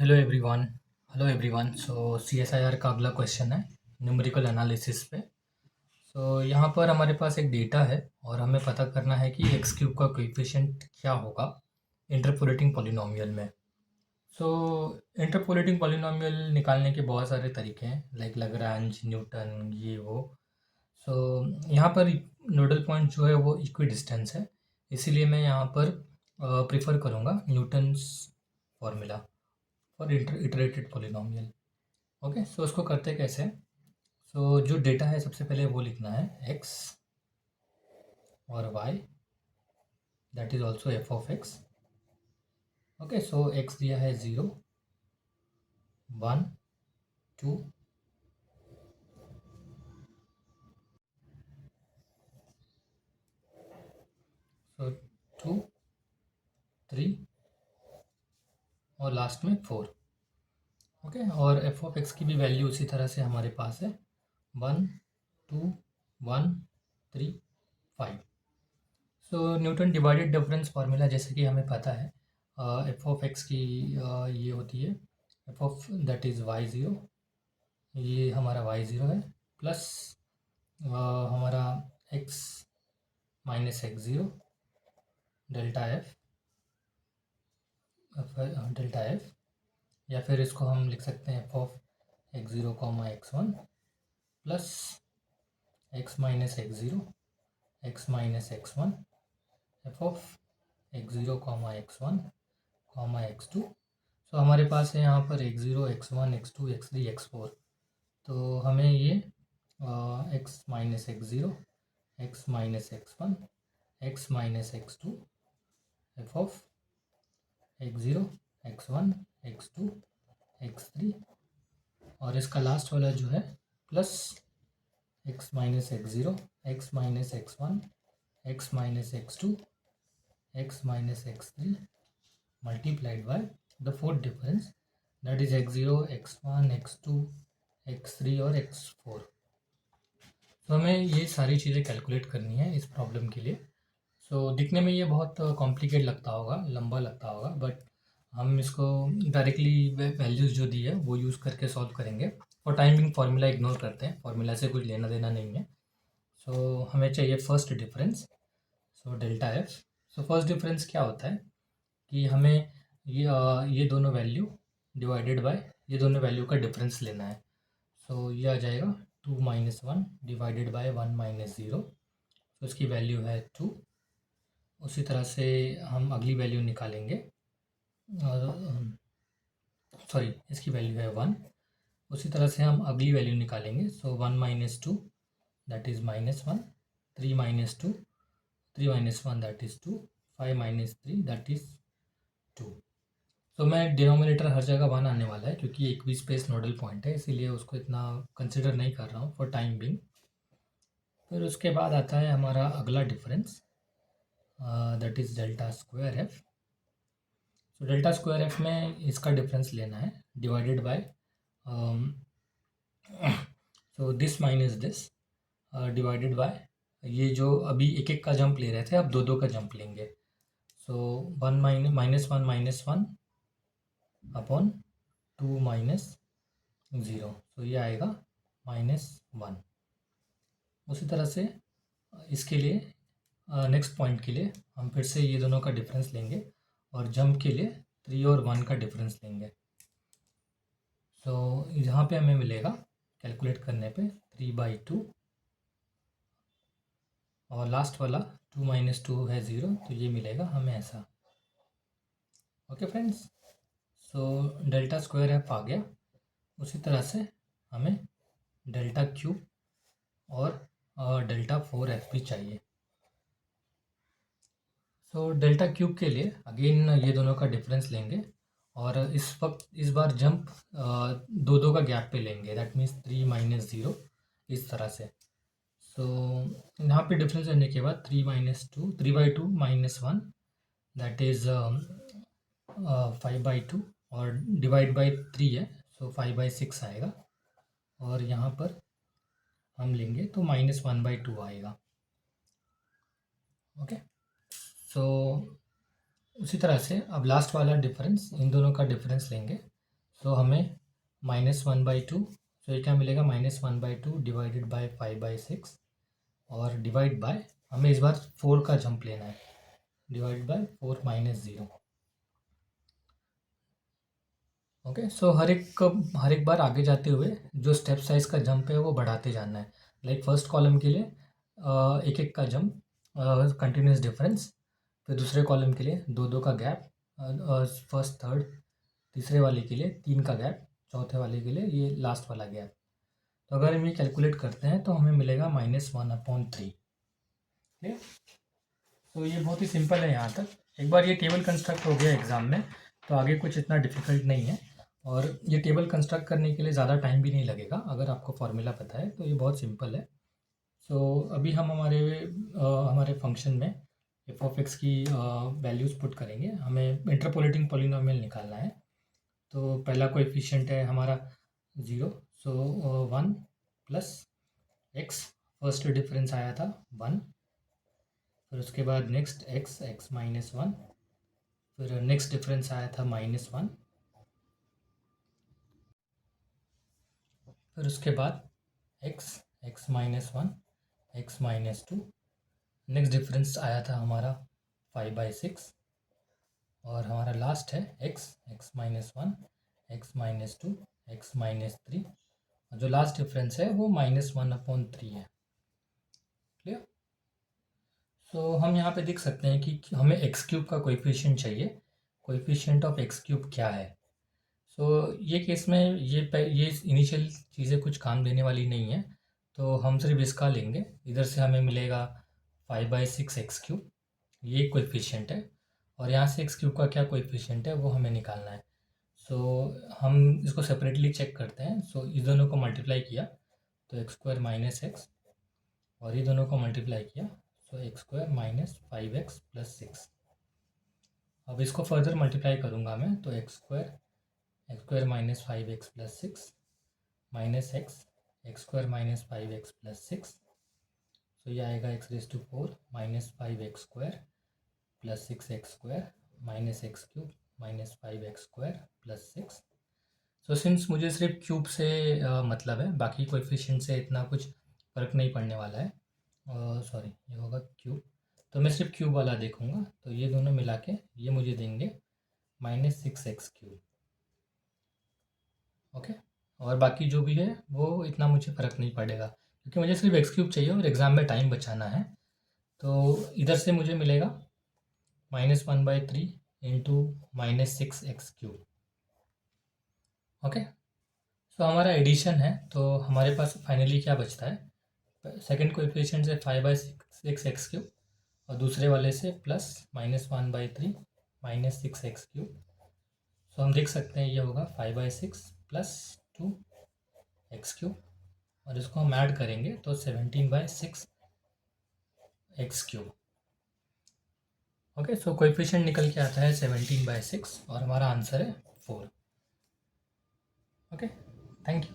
Hello everyone. सो CSIR का अगला question है न्यूमेरिकल एनालिसिस पे। सो यहाँ पर हमारे पास एक डेटा है और हमें पता करना है कि एक्स क्यूब का कोएफिशिएंट क्या होगा इंटरपोलेटिंग पॉलिनोमियल में। सो इंटरपोलेटिंग पॉलिनोमियल निकालने के बहुत सारे तरीके हैं, लाइक लैग्रांज, न्यूटन, ये वो। सो यहाँ पर नोडल पॉइंट जो है वो इक्वी डिस्टेंस है, इसीलिए मैं यहाँ पर प्रिफर करूँगा Newton's formula for iterated polynomial. Okay, so उसको करते कैसे। सो जो डेटा है सबसे पहले वो लिखना है एक्स और Y, that is also F of X. Okay, so X दिया है 0, 1, 2, सो 2, 3 और लास्ट में 4। ओके, और एफ ऑफ एक्स की भी वैल्यू उसी तरह से हमारे पास है 1, 2, 1, 3, 5। सो न्यूटन डिवाइडेड डिफरेंस फार्मूला जैसे कि हमें पता है, एफ ऑफ एक्स की ये होती है F of that is why zero, ये हमारा y0 है, प्लस हमारा x minus x0 delta F, या फिर इसको हम लिख सकते हैं F of x0 comma x1 plus x minus x1 F of x0 comma x1 comma x2। सो हमारे पास है यहाँ पर x0, x1, x2, x3, x4। तो हमें ये x minus x0, x minus x1, x minus x2, F of x0, x1, x2, x3, और इसका last वाला जो है plus x minus x0, x minus x1, x minus x2, x minus x3 multiplied by the fourth difference, that is x0, x1, x2, x3 और x4। तो हमें ये सारी चीज़ें कैलकुलेट करनी है इस प्रॉब्लम के लिए। सो दिखने में ये बहुत कॉम्प्लिकेट लगता होगा, लंबा लगता होगा, बट हम इसको डायरेक्टली वैल्यूज़ जो दी है वो यूज़ करके सॉल्व करेंगे। और टाइमिंग फार्मूला इग्नोर करते हैं, फार्मूला से कुछ लेना देना नहीं है। सो हमें चाहिए first difference, so delta F. So first difference क्या होता है कि हमें ये दोनों वैल्यू डिवाइडेड बाय ये दोनों वैल्यू का डिफरेंस लेना है। सो ये आ जाएगा 2 माइनस 1 डिवाइडेड बाय 1 माइनस 0। तो इसकी वैल्यू है 2। उसी तरह से हम अगली वैल्यू निकालेंगे, सॉरी इसकी वैल्यू है 1। उसी तरह से हम अगली वैल्यू निकालेंगे। सो 1 minus 2 that is minus 1, 3 minus 2, 3 minus 1 that is 2, 5 minus 3 that is 2। तो मैं डिनोमिनेटर हर जगह 1 आने वाला है क्योंकि एक भी स्पेस नोडल पॉइंट है, इसीलिए उसको इतना कंसिडर नहीं कर रहा हूँ फॉर टाइम बिंग। फिर उसके बाद आता है हमारा अगला difference, that is delta square F. So delta square F में इसका डिफरेंस लेना है divided by so this minus this divided by ये जो अभी एक एक का जंप ले रहे थे, अब दो दो का जंप लेंगे। सो 1 माइनस वन अपॉन 2 माइनस 0, तो ये आएगा -1। उसी तरह से इसके लिए नेक्स्ट पॉइंट के लिए हम फिर से ये दोनों का डिफरेंस लेंगे और जंप के लिए 3 और 1 का डिफरेंस लेंगे। सो यहाँ पे हमें मिलेगा कैलकुलेट करने पे 3/2, और लास्ट वाला 2 माइनस 2 है 0, तो ये मिलेगा हमें ऐसा। Okay friends, so delta square F आ गया। उसी तरह से हमें डेल्टा क्यूब और डेल्टा 4f भी चाहिए। सो डेल्टा क्यूब के लिए अगेन ये दोनों का डिफरेंस लेंगे और इस बार जंप दो दो का गैप पे लेंगे, दैट मीन्स 3 माइनस 0 इस तरह से। सो यहाँ पे डिफरेंस लेने के बाद 3/2 माइनस 1 दैट इज़ 5/2, और डिवाइड बाई 3 है, सो 5/6 आएगा। और यहाँ पर हम लेंगे तो -1/2 आएगा। ओके, सो उसी तरह से अब लास्ट वाला डिफरेंस, इन दोनों का डिफरेंस लेंगे। सो हमें -1/2, सो ये क्या मिलेगा, -1/2 डिवाइडेड बाय 5/6 और डिवाइड बाय, हमें इस बार 4 का जंप लेना है, डिवाइड बाय 4 - 0। ओके, सो हर एक बार आगे जाते हुए जो स्टेप साइज का जंप है वो बढ़ाते जाना है। लाइक फर्स्ट कॉलम के लिए एक एक का जंप, कंटिन्यूस डिफरेंस, फिर दूसरे कॉलम के लिए 2-2 का गैप, फर्स्ट थर्ड, तीसरे वाले के लिए 3 का गैप, चौथे वाले के लिए ये लास्ट वाला गैप। तो अगर हम ये कैलकुलेट करते हैं तो हमें मिलेगा -1/3। ठीक है, तो ये बहुत ही सिंपल है यहाँ तक। एक बार ये टेबल कंस्ट्रक्ट हो गया एग्ज़ाम में तो आगे कुछ इतना डिफ़िकल्ट नहीं है, और ये टेबल कंस्ट्रक्ट करने के लिए ज़्यादा टाइम भी नहीं लगेगा अगर आपको फार्मूला पता है, तो ये बहुत सिंपल है। सो अभी हम हमारे फंक्शन में एफ ऑफ एक्स की वैल्यूज़ पुट करेंगे। हमें इंटरपोलेटिंग पॉलिनोमियल निकालना है। तो पहला कोएफिशिएंट है हमारा 0, सो 1 प्लस एक्स, फर्स्ट डिफरेंस आया था 1, फिर उसके बाद नेक्स्ट x -1, फिर नेक्स्ट डिफरेंस आया था -1, फिर उसके बाद x -1, x -2, नेक्स्ट डिफरेंस आया था हमारा 5/6, और हमारा लास्ट है x -1, x -2, x -3, और जो लास्ट डिफरेंस है वो -1/3 है। क्लियर? सो हम यहाँ पे देख सकते हैं कि हमें एक्स क्यूब का कोएफिशिएंट चाहिए। कोएफिशिएंट ऑफ एक्स क्यूब क्या है? सो ये केस में ये इनिशियल चीज़ें कुछ काम देने वाली नहीं है, तो हम सिर्फ इसका लेंगे। इधर से हमें मिलेगा 5/6 एक्स क्यूब, ये कोएफिशिएंट है, और यहाँ से एक्स क्यूब का क्या कोएफिशिएंट है वो हमें निकालना है। सो हम इसको सेपरेटली चेक करते हैं। सो इस दोनों को मल्टीप्लाई किया तो x² - x, और ये दोनों को मल्टीप्लाई किया तो x² - 5x + 6। अब इसको फर्दर मल्टीप्लाई करूँगा मैं, तो x² - 5x + 6 minus x² - 5x + 6, तो ये आएगा x⁴ -5x² + 6x² -x³ -5x² + 6। So since मुझे सिर्फ क्यूब से मतलब है, बाकी कोएफिशिएंट से इतना कुछ फ़र्क नहीं पड़ने वाला है। सॉरी, ये होगा क्यूब, तो मैं सिर्फ क्यूब वाला देखूँगा। तो ये दोनों मिला के ये मुझे देंगे -6x³। ओके, और बाकी जो भी है वो इतना मुझे फ़र्क नहीं पड़ेगा, क्योंकि मुझे सिर्फ x³ चाहिए और एग्ज़ाम में टाइम बचाना है। तो इधर से मुझे मिलेगा -1/3 × -6x³। ओके, सो हमारा एडिशन है, तो हमारे पास फाइनली क्या बचता है, सेकंड कोएफिशिएंट से 5/6 x³, और दूसरे वाले से प्लस -1/3 -6x³। सो हम देख सकते हैं ये होगा 5/6 + 2x³, और इसको हम ऐड करेंगे तो 17/6 x³। ओके, सो कोएफिशिएंट निकल के आता है 17/6, और हमारा आंसर है 4। Okay, thank you.